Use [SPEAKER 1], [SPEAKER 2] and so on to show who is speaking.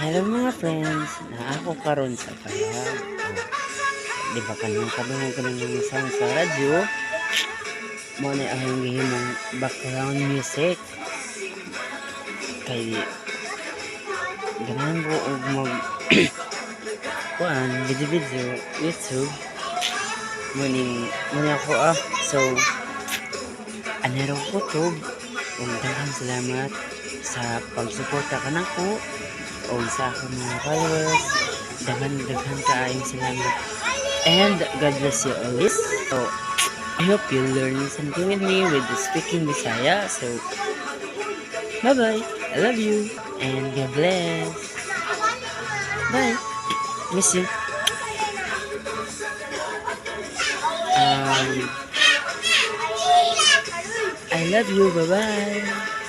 [SPEAKER 1] Hello mga friends, na ako karon sa payag. Di ba kanang kadungog ka ng sound sa radyo? Mo na ang gihimong background music. Kay ganahan ko og mag kuan video YouTube. Muni ako So anero ko tub. Daghang salamat sa pagsuporta kanako o sa akong mga followers. Daghan kaayong salamat. And God bless you always. So, I hope you learn something with me with the speaking Bisaya. So, bye-bye. I love you. And God bless. Bye. Miss you. I love you. Bye-bye.